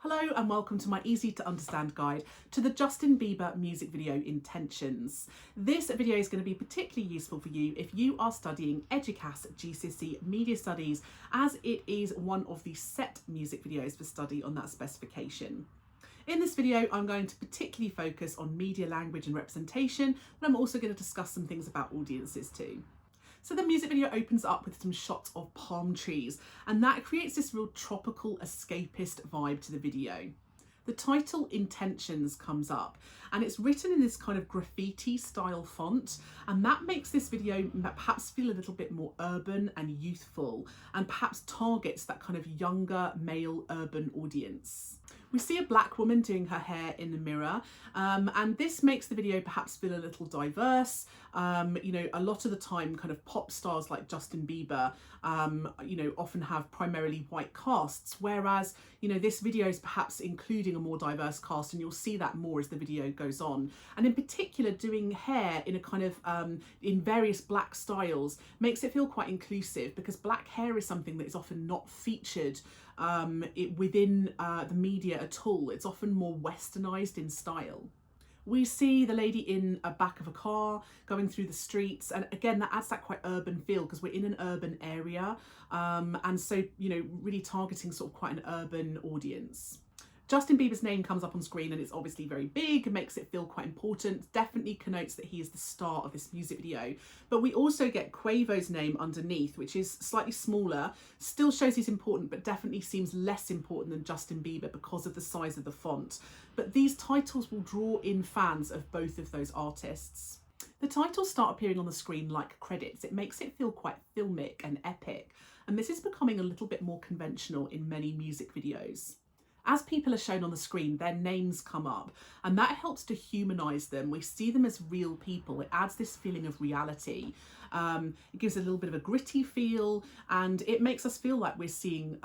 Hello and welcome to my easy to understand guide to the Justin Bieber music video Intentions. This video is going to be particularly useful for you if you are studying Eduqas GCSE Media Studies, as it is one of the set music videos for study on that specification. In this video, I'm going to particularly focus on media language and representation, but I'm also going to discuss some things about audiences too. So the music video opens up with some shots of palm trees, and that creates this real tropical escapist vibe to the video. The title Intentions comes up, and it's written in this kind of graffiti style font, and that makes this video perhaps feel a little bit more urban and youthful, and perhaps targets that kind of younger male urban audience. We see a black woman doing her hair in the mirror, and this makes the video perhaps feel a little diverse. A lot of the time kind of pop stars like Justin Bieber, often have primarily white casts, whereas, this video is perhaps including a more diverse cast, and you'll see that more as the video goes on. And in particular, doing hair in a kind of, in various black styles makes it feel quite inclusive, because black hair is something that is often not featured within the media at all. It's often more westernized in style. We see the lady in a back of a car going through the streets, and again that adds that quite urban feel because we're in an urban area, and so really targeting sort of quite an urban audience. Justin Bieber's name comes up on screen and it's obviously very big, makes it feel quite important, definitely connotes that he is the star of this music video. But we also get Quavo's name underneath, which is slightly smaller, still shows he's important, but definitely seems less important than Justin Bieber because of the size of the font. But these titles will draw in fans of both of those artists. The titles start appearing on the screen like credits. It makes it feel quite filmic and epic, and this is becoming a little bit more conventional in many music videos. As people are shown on the screen, their names come up, and that helps to humanise them. We see them as real people. It adds this feeling of reality. It gives a little bit of a gritty feel, and it makes us feel like we're seeing,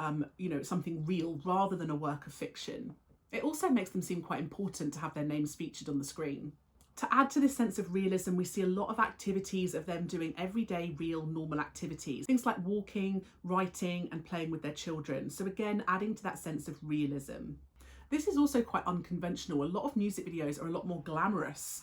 something real rather than a work of fiction. It also makes them seem quite important to have their names featured on the screen. To add to this sense of realism, we see a lot of activities of them doing everyday, real, normal activities. Things like walking, writing, and playing with their children. So again, adding to that sense of realism. This is also quite unconventional. A lot of music videos are a lot more glamorous,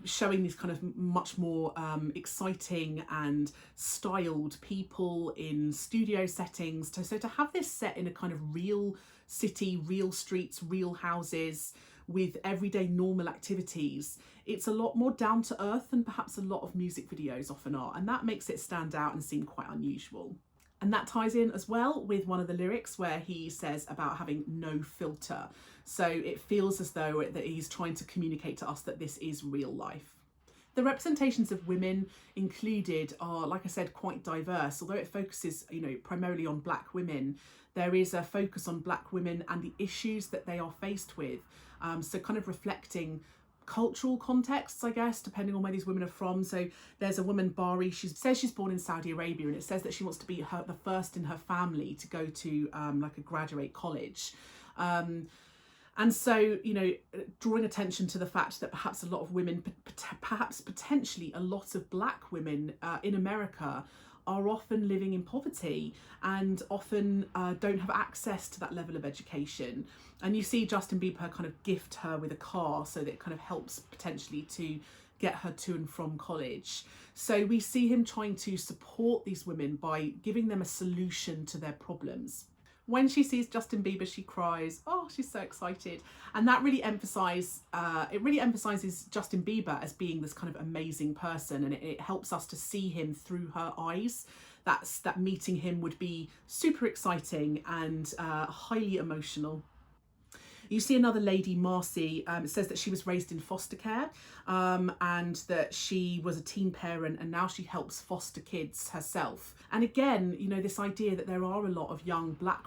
showing these kind of much more exciting and styled people in studio settings. So to have this set in a kind of real city, real streets, real houses, with everyday normal activities, it's a lot more down to earth than perhaps a lot of music videos often are, and that makes it stand out and seem quite unusual. And that ties in as well with one of the lyrics where he says about having no filter. So it feels as though that he's trying to communicate to us that this is real life. The representations of women included are, like I said, quite diverse. Although it focuses, primarily on black women, there is a focus on black women and the issues that they are faced with. So kind of reflecting cultural contexts, I guess, depending on where these women are from. So there's a woman, Bari, she says she's born in Saudi Arabia, and it says that she wants to be the first in her family to go to like a graduate college. And so, drawing attention to the fact that perhaps a lot of women, perhaps potentially a lot of black women in America are often living in poverty and often don't have access to that level of education. And you see Justin Bieber kind of gift her with a car, so that it kind of helps potentially to get her to and from college. So we see him trying to support these women by giving them a solution to their problems. When she sees Justin Bieber, she cries. Oh, she's so excited. And that really emphasizes Justin Bieber as being this kind of amazing person, and it helps us to see him through her eyes. That meeting him would be super exciting and highly emotional. You see another lady, Marcy. It says that she was raised in foster care, and that she was a teen parent, and now she helps foster kids herself. And again, this idea that there are a lot of young black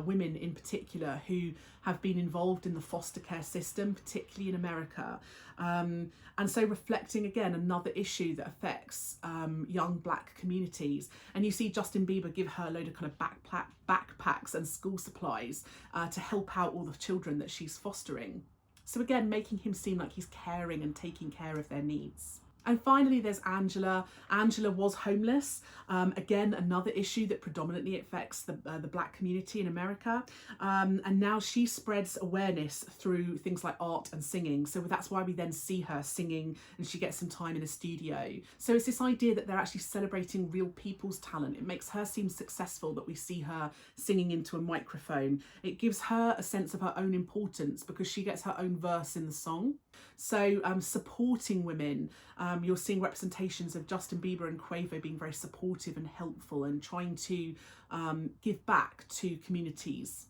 women in particular who have been involved in the foster care system, particularly in America. And so reflecting again another issue that affects young black communities. And you see Justin Bieber give her a load of kind of backpacks and school supplies to help out all the children that she's fostering. So again, making him seem like he's caring and taking care of their needs. And finally, there's Angela. Angela was homeless. Again, another issue that predominantly affects the Black community in America. And now she spreads awareness through things like art and singing. So that's why we then see her singing and she gets some time in a studio. So it's this idea that they're actually celebrating real people's talent. It makes her seem successful that we see her singing into a microphone. It gives her a sense of her own importance because she gets her own verse in the song. So supporting women, you're seeing representations of Justin Bieber and Quavo being very supportive and helpful and trying to give back to communities.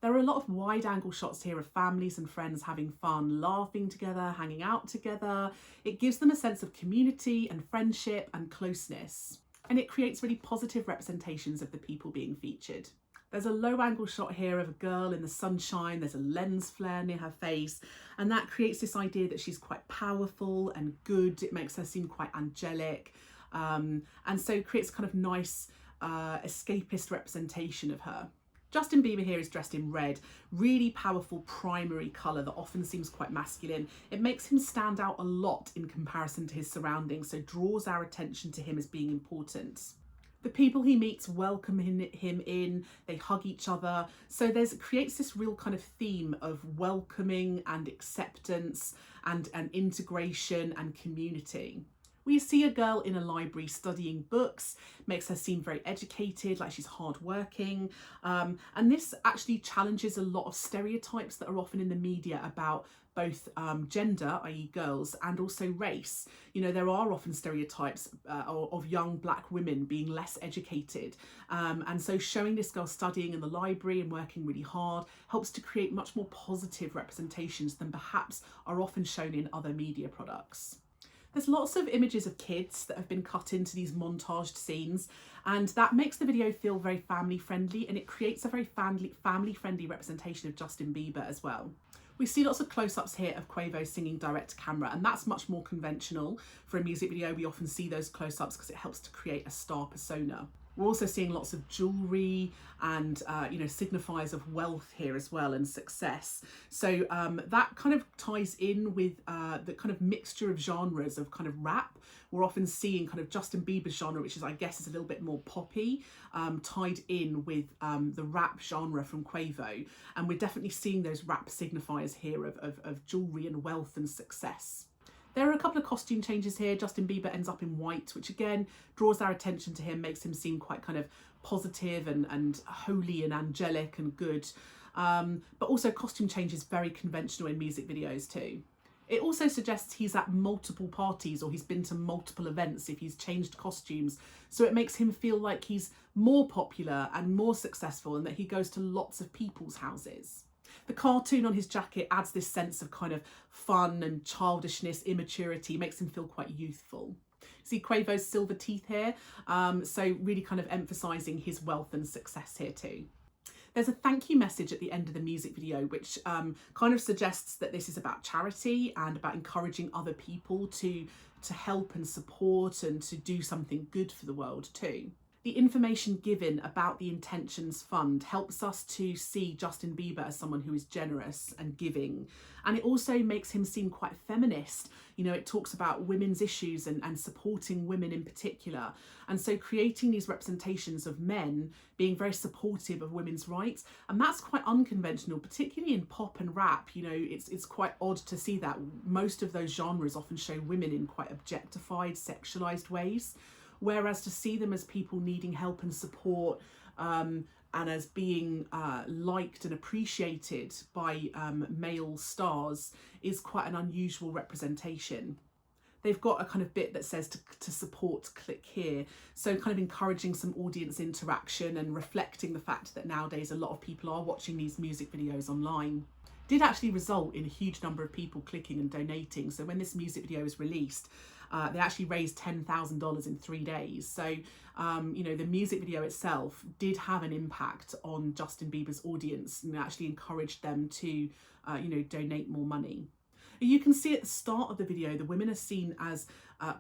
There are a lot of wide angle shots here of families and friends having fun, laughing together, hanging out together. It gives them a sense of community and friendship and closeness. And it creates really positive representations of the people being featured. There's a low angle shot here of a girl in the sunshine. There's a lens flare near her face, and that creates this idea that she's quite powerful and good. It makes her seem quite angelic, and so creates kind of nice escapist representation of her. Justin Bieber here is dressed in red, really powerful primary colour that often seems quite masculine. It makes him stand out a lot in comparison to his surroundings, so draws our attention to him as being important. The people he meets welcome him in, they hug each other. So creates this real kind of theme of welcoming and acceptance and integration and community. We see a girl in a library studying books, makes her seem very educated, like she's hardworking. And this actually challenges a lot of stereotypes that are often in the media about both gender, i.e. girls, and also race. You know, there are often stereotypes of young Black women being less educated. And so showing this girl studying in the library and working really hard helps to create much more positive representations than perhaps are often shown in other media products. There's lots of images of kids that have been cut into these montaged scenes, and that makes the video feel very family friendly, and it creates a very family friendly representation of Justin Bieber as well. We see lots of close-ups here of Quavo singing direct to camera, and that's much more conventional. For a music video, we often see those close-ups because it helps to create a star persona. We're also seeing lots of jewellery and, signifiers of wealth here as well and success. So that kind of ties in with the kind of mixture of genres of kind of rap. We're often seeing kind of Justin Bieber's genre, which is, I guess, is a little bit more poppy, tied in with the rap genre from Quavo. And we're definitely seeing those rap signifiers here of jewellery and wealth and success. There are a couple of costume changes here. Justin Bieber ends up in white, which again draws our attention to him, makes him seem quite kind of positive and holy and angelic and good. But also costume change is very conventional in music videos too. It also suggests he's at multiple parties or he's been to multiple events if he's changed costumes. So it makes him feel like he's more popular and more successful and that he goes to lots of people's houses. The cartoon on his jacket adds this sense of kind of fun and childishness, immaturity, makes him feel quite youthful. See Quavo's silver teeth here, so really kind of emphasising his wealth and success here too. There's a thank you message at the end of the music video, which kind of suggests that this is about charity and about encouraging other people to help and support and to do something good for the world too. The information given about the Intentions Fund helps us to see Justin Bieber as someone who is generous and giving. And it also makes him seem quite feminist. You know, it talks about women's issues and supporting women in particular. And so creating these representations of men being very supportive of women's rights. And that's quite unconventional, particularly in pop and rap. You know, it's quite odd to see that. Most of those genres often show women in quite objectified, sexualized ways. Whereas to see them as people needing help and support and as being liked and appreciated by male stars is quite an unusual representation. They've got a kind of bit that says to support, click here. So kind of encouraging some audience interaction and reflecting the fact that nowadays a lot of people are watching these music videos online. Did actually result in a huge number of people clicking and donating. So when this music video was released, they actually raised $10,000 in 3 days. So, the music video itself did have an impact on Justin Bieber's audience and actually encouraged them to, donate more money. You can see at the start of the video, the women are seen as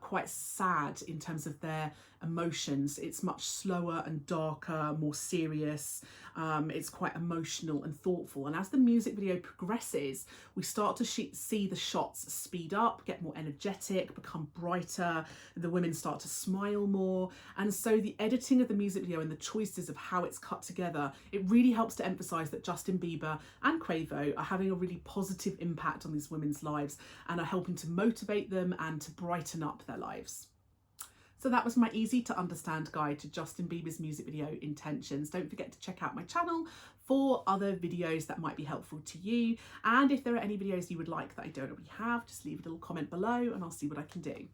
quite sad in terms of their emotions. It's much slower and darker, more serious. It's quite emotional and thoughtful. And as the music video progresses, we start to see the shots speed up, get more energetic, become brighter. The women start to smile more. And so the editing of the music video and the choices of how it's cut together, it really helps to emphasize that Justin Bieber and Quavo are having a really positive impact on these women's lives and are helping to motivate them and to brighten up their lives. So that was my easy to understand guide to Justin Bieber's music video Intentions. Don't forget to check out my channel for other videos that might be helpful to you. And if there are any videos you would like that I don't already have, just leave a little comment below and I'll see what I can do.